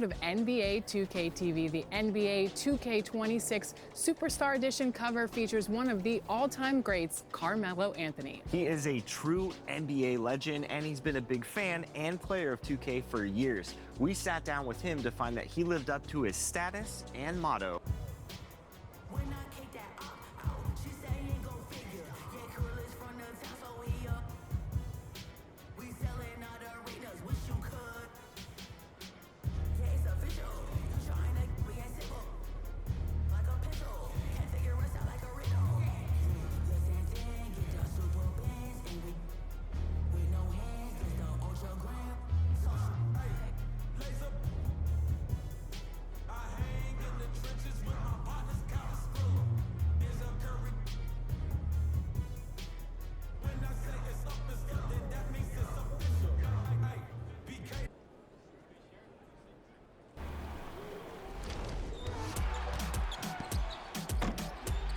episode of NBA 2K TV. The NBA 2K26 Superstar Edition cover features one of the all-time greats, Carmelo Anthony. He is a true NBA legend, and he's been a big fan and player of 2K for years. We sat down with him to find that he lived up to his status and motto.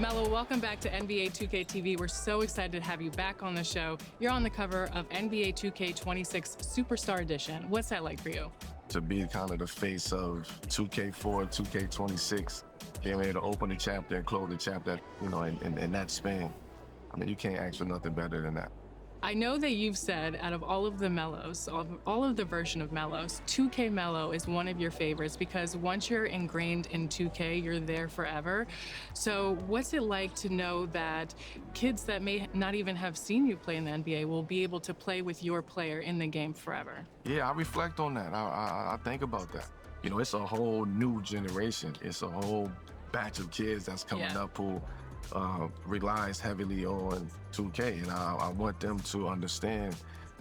Melo, welcome back to NBA 2K TV. We're so excited to have you back on the show. You're on the cover of NBA 2K26 Superstar Edition. What's that like for you? To be kind of the face of 2K4, 2K26, being able to open the chapter and close the chapter, in that span. I mean, you can't ask for nothing better than that. I know that you've said out of all of the Melos, all of the version of Melos, 2K Melo is one of your favorites because once you're ingrained in 2K, you're there forever. So what's it like to know that kids that may not even have seen you play in the NBA will be able to play with your player in the game forever? Yeah, I reflect on that. I think about that. It's a whole new generation. It's a whole batch of kids that's coming up who relies heavily on 2K, and I want them to understand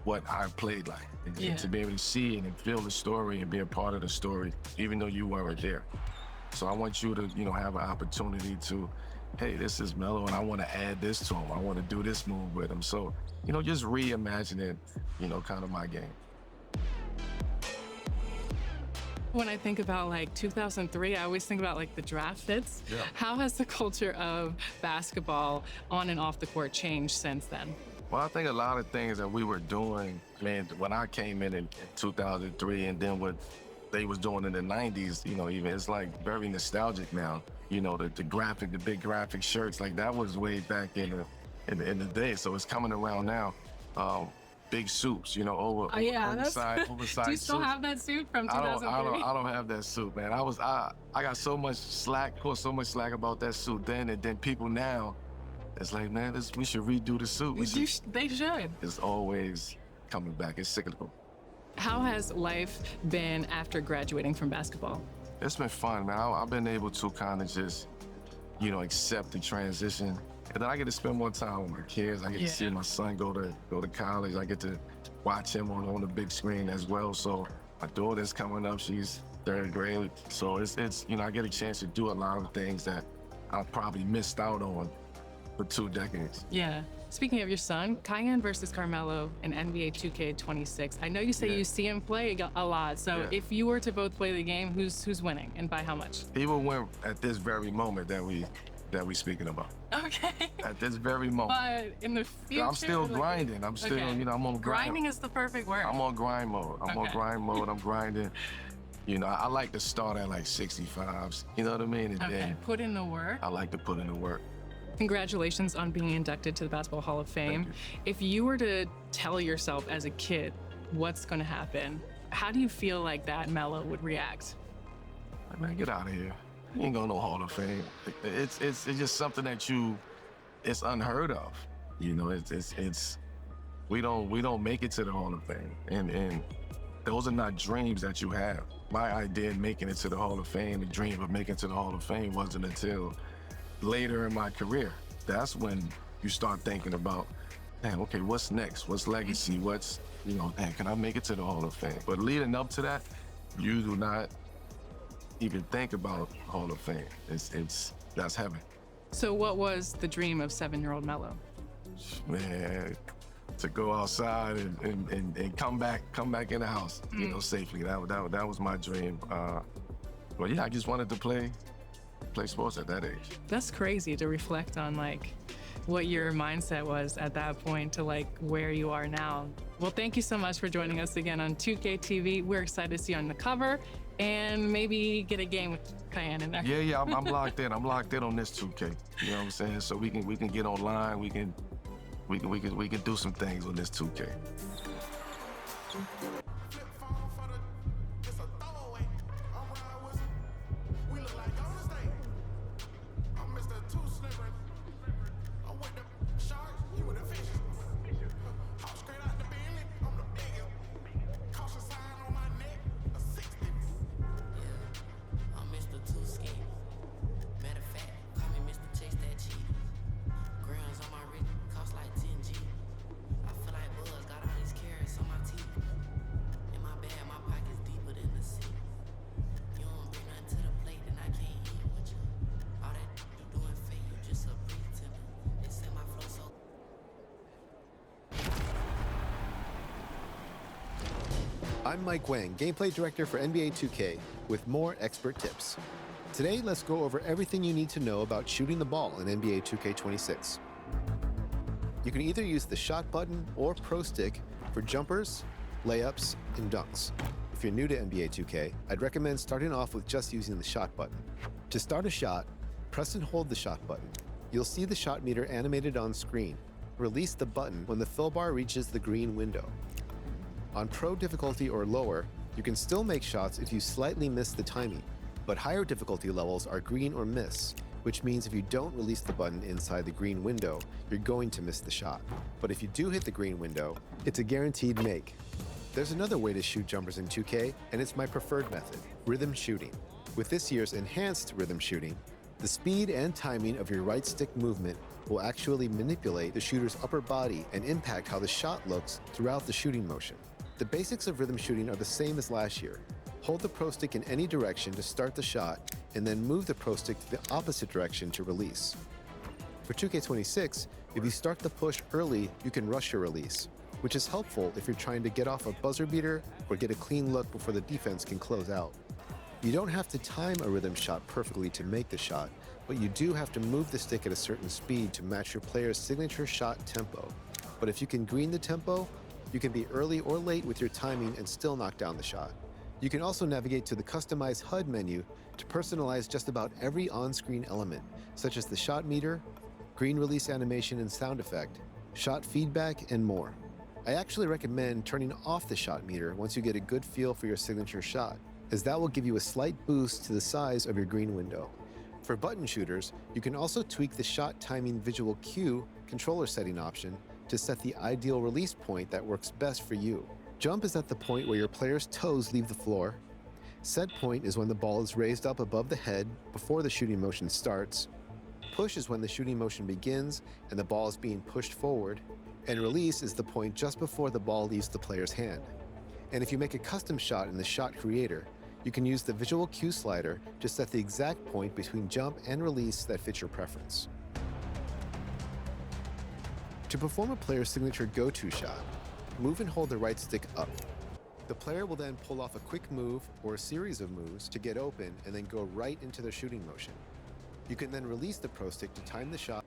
what I played like, and to be able to see it and feel the story and be a part of the story, even though you weren't there. So I want you to, have an opportunity to, hey, this is Melo, and I want to add this to him. I want to do this move with him. So, just reimagining, kind of my game. When I think about 2003, I always think about the draft hits. Yeah. How has the culture of basketball on and off the court changed since then? Well, I think a lot of things that we were doing, when I came in 2003, and then what they was doing in the 90s, even it's very nostalgic now. The big graphic shirts, that was way back in the day. So it's coming around now. Big suits, oversized Do you still have that suit from 2003? I don't have that suit, man. I got so much slack, about that suit then, and then people now, it's man, we should redo the suit. They should. It's always coming back. It's cyclical. How has life been after graduating from basketball? It's been fun, man. I've been able to kind of just, accept the transition. And then I get to spend more time with my kids. I get to see my son go to college. I get to watch him on the big screen as well. So my daughter's coming up. She's third grade. So it's I get a chance to do a lot of things that I probably missed out on for 2 decades. Yeah. Speaking of your son, Kiyan versus Carmelo in NBA 2K26. I know you say you see him play a lot. So if you were to both play the game, who's winning and by how much? He will win at this very moment that we speaking about. Okay. At this very moment. But in the future, I'm still grinding. I'm still, I'm on grind. Grinding is the perfect word. I'm on grind mode. On grind mode. I'm grinding. I like to start at 65s. You know what I mean? And then put in the work. I like to put in the work. Congratulations on being inducted to the Basketball Hall of Fame. If you were to tell yourself as a kid what's going to happen, how do you feel like that Melo would react? Man, get out of here. You ain't going to no Hall of Fame. It's just something that it's unheard of. It's we don't make it to the Hall of Fame, and those are not dreams that you have. My idea of making it to the Hall of Fame, the dream of making it to the Hall of Fame, wasn't until later in my career. That's when you start thinking about, man, okay, what's next? What's legacy? What's can I make it to the Hall of Fame? But leading up to that, you do not even think about Hall of Fame. That's heaven. So what was the dream of 7-year-old Melo? Man, to go outside and come back in the house, safely. That was my dream. But yeah, I just wanted to play sports at that age. That's crazy to reflect on what your mindset was at that point to where you are now. Well, thank you so much for joining us again on 2K TV. We're excited to see you on the cover and maybe get a game with Cayenne in there. Yeah, I'm locked in. I'm locked in on this 2K. You know what I'm saying? So we can get online. We can do some things on this 2K. I'm Mike Wang, Gameplay Director for NBA 2K, with more expert tips. Today, let's go over everything you need to know about shooting the ball in NBA 2K26. You can either use the shot button or Pro Stick for jumpers, layups, and dunks. If you're new to NBA 2K, I'd recommend starting off with just using the shot button. To start a shot, press and hold the shot button. You'll see the shot meter animated on screen. Release the button when the fill bar reaches the green window. On Pro difficulty or lower, you can still make shots if you slightly miss the timing, but higher difficulty levels are green or miss, which means if you don't release the button inside the green window, you're going to miss the shot. But if you do hit the green window, it's a guaranteed make. There's another way to shoot jumpers in 2K, and it's my preferred method, rhythm shooting. With this year's enhanced rhythm shooting, the speed and timing of your right stick movement will actually manipulate the shooter's upper body and impact how the shot looks throughout the shooting motion. The basics of rhythm shooting are the same as last year. Hold the Pro Stick in any direction to start the shot, and then move the Pro Stick to the opposite direction to release. For 2K26, if you start the push early, you can rush your release, which is helpful if you're trying to get off a buzzer beater or get a clean look before the defense can close out. You don't have to time a rhythm shot perfectly to make the shot, but you do have to move the stick at a certain speed to match your player's signature shot tempo. But if you can green the tempo, you can be early or late with your timing and still knock down the shot. You can also navigate to the customized HUD menu to personalize just about every on-screen element, such as the shot meter, green release animation and sound effect, shot feedback, and more. I actually recommend turning off the shot meter once you get a good feel for your signature shot, as that will give you a slight boost to the size of your green window. For button shooters, you can also tweak the shot timing visual cue controller setting option to set the ideal release point that works best for you. Jump is at the point where your player's toes leave the floor. Set point is when the ball is raised up above the head before the shooting motion starts. Push is when the shooting motion begins and the ball is being pushed forward. And release is the point just before the ball leaves the player's hand. And if you make a custom shot in the shot creator, you can use the visual cue slider to set the exact point between jump and release that fits your preference. To perform a player's signature go-to shot, move and hold the right stick up. The player will then pull off a quick move or a series of moves to get open and then go right into their shooting motion. You can then release the Pro Stick to time the shot.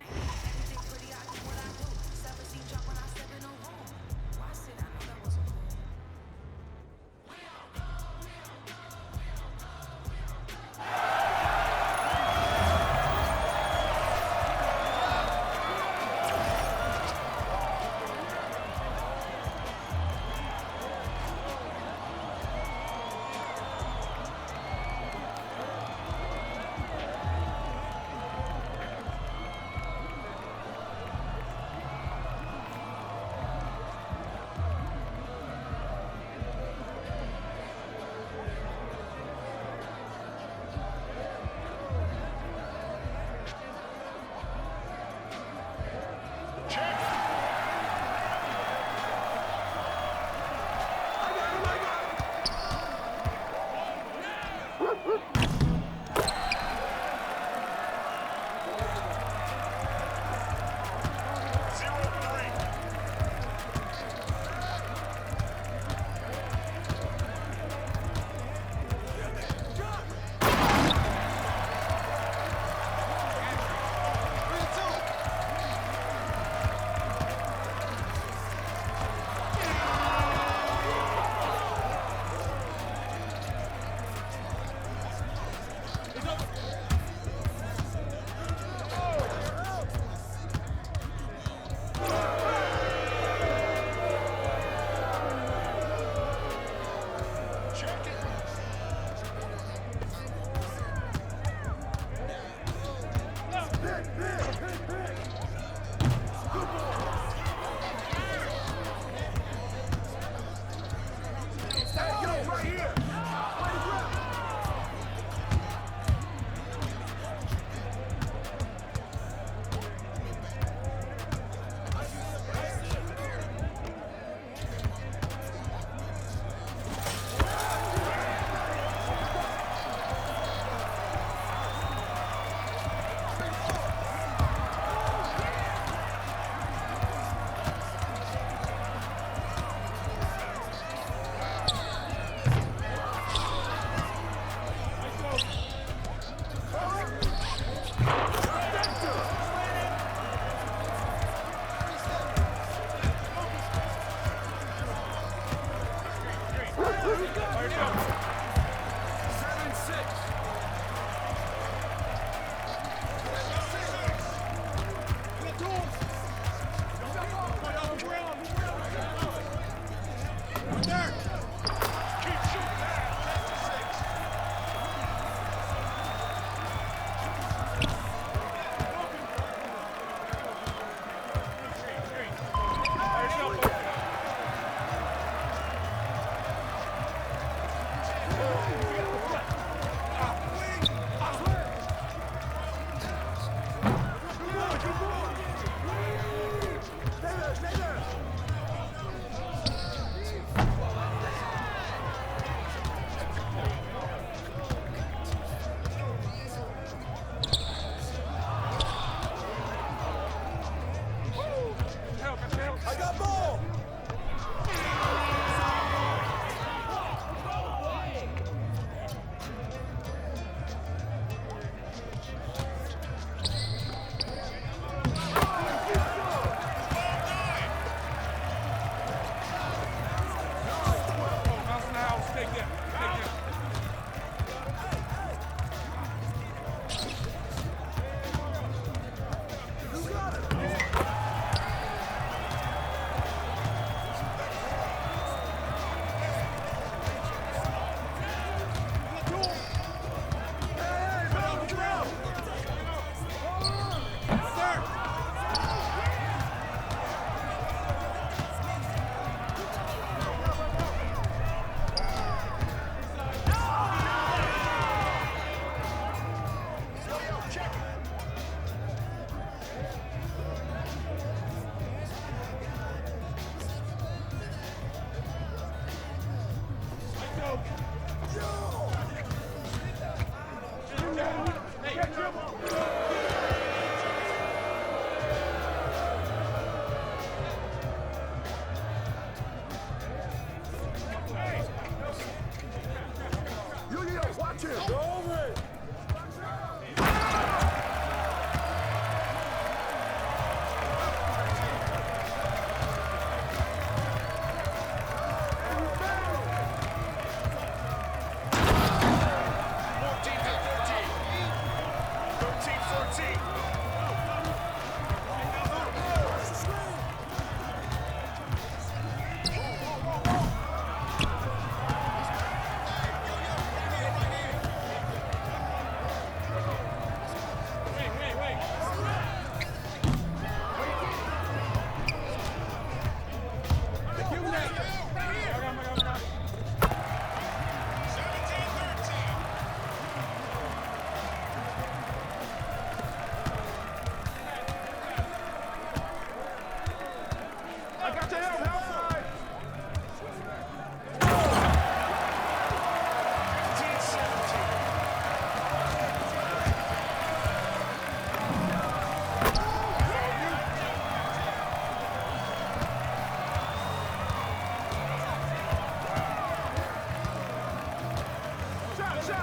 Hey,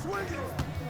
swing it!